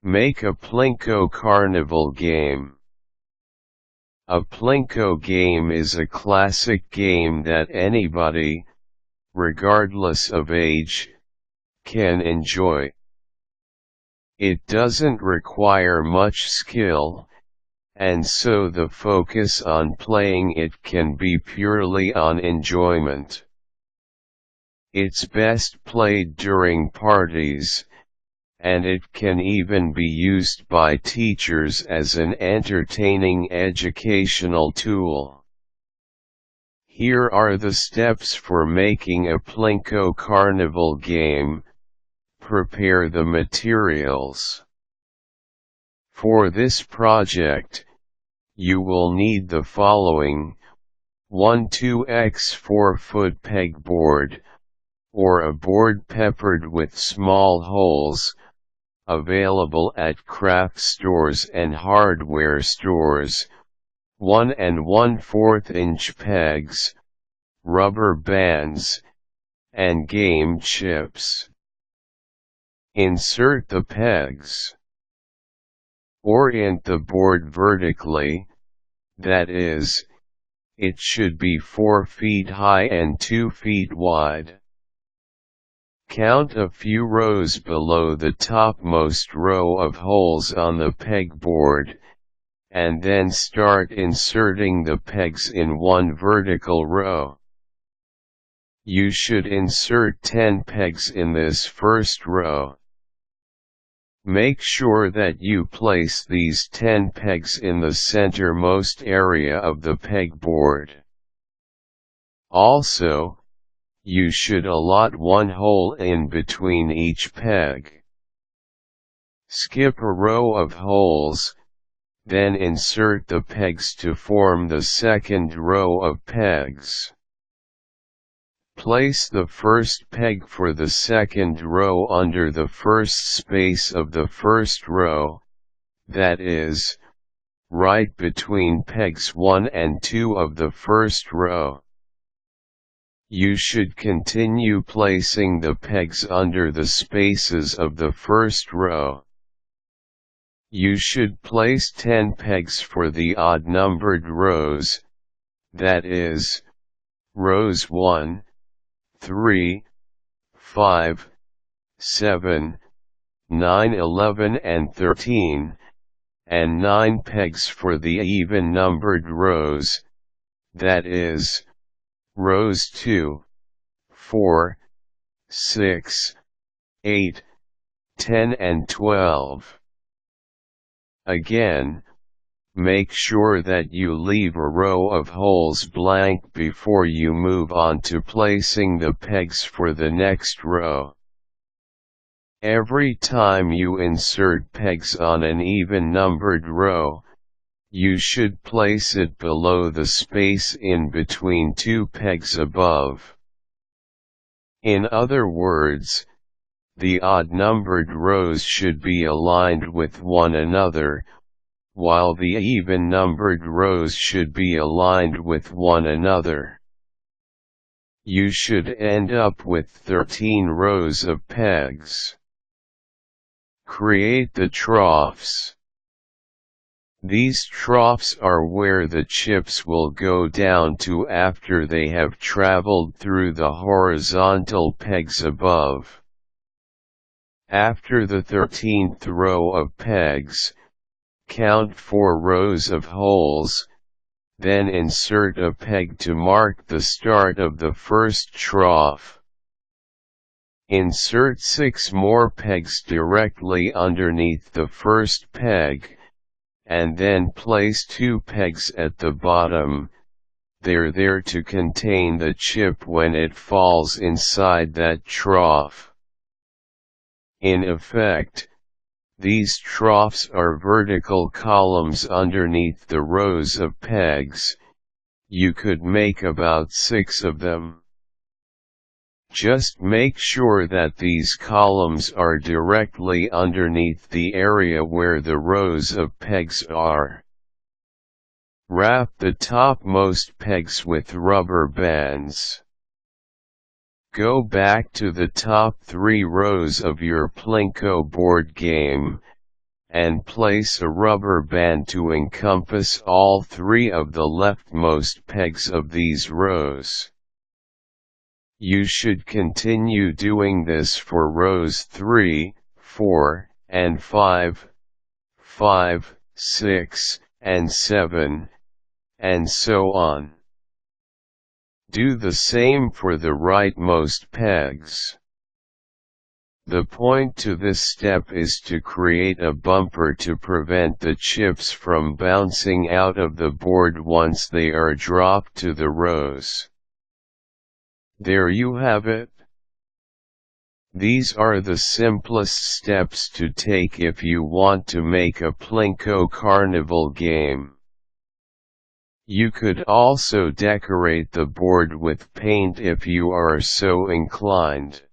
Make a Plinko carnival game. A Plinko game is a classic game that anybody, regardless of age, can enjoy. It doesn't require much skill, and so the focus on playing it can be purely on enjoyment. It's best played during parties, and it can even be used by teachers as an entertaining educational tool. Here are the steps for making a Plinko carnival game. Prepare the materials. For this project, you will need the following: 1 2x 4-foot pegboard, or a board peppered with small holes, available at craft stores and hardware stores, 1 1/4 inch pegs, rubber bands, and game chips. Insert the pegs. Orient the board vertically, that is, it should be 4 feet high and 2 feet wide. Count a few rows below the topmost row of holes on the pegboard, and then start inserting the pegs in one vertical row. You should insert 10 pegs in this first row. Make sure that you place these 10 pegs in the centermost area of the pegboard. Also, you should allot one hole in between each peg. Skip a row of holes, then insert the pegs to form the second row of pegs. Place the first peg for the second row under the first space of the first row, that is, right between pegs 1 and 2 of the first row. You should continue placing the pegs under the spaces of the first row. You should place 10 pegs for the odd-numbered rows, that is, rows 1, 3, 5, 7, 9, 11 and 13, and 9 pegs for the even-numbered rows, that is, rows 2, 4, 6, 8, 10 and 12. Again, make sure that you leave a row of holes blank before you move on to placing the pegs for the next row. Every time you insert pegs on an even-numbered row, you should place it below the space in between 2 pegs above. In other words, the odd-numbered rows should be aligned with one another, while the even-numbered rows should be aligned with one another. You should end up with 13 rows of pegs. Create the troughs. These troughs are where the chips will go down to after they have traveled through the horizontal pegs above. After the 13th row of pegs, count 4 rows of holes, then insert a peg to mark the start of the first trough. Insert 6 more pegs directly underneath the first peg, and then place 2 pegs at the bottom. They're there to contain the chip when it falls inside that trough. In effect, these troughs are vertical columns underneath the rows of pegs. You could make about 6 of them. Just make sure that these columns are directly underneath the area where the rows of pegs are. Wrap the topmost pegs with rubber bands. Go back to the top 3 rows of your Plinko board game, and place a rubber band to encompass all three of the leftmost pegs of these rows. You should continue doing this for rows 3, 4, and 5, 5, 6, and 7, and so on. Do the same for the rightmost pegs. The point to this step is to create a bumper to prevent the chips from bouncing out of the board once they are dropped to the rows. There you have it. These are the simplest steps to take if you want to make a Plinko carnival game. You could also decorate the board with paint if you are so inclined.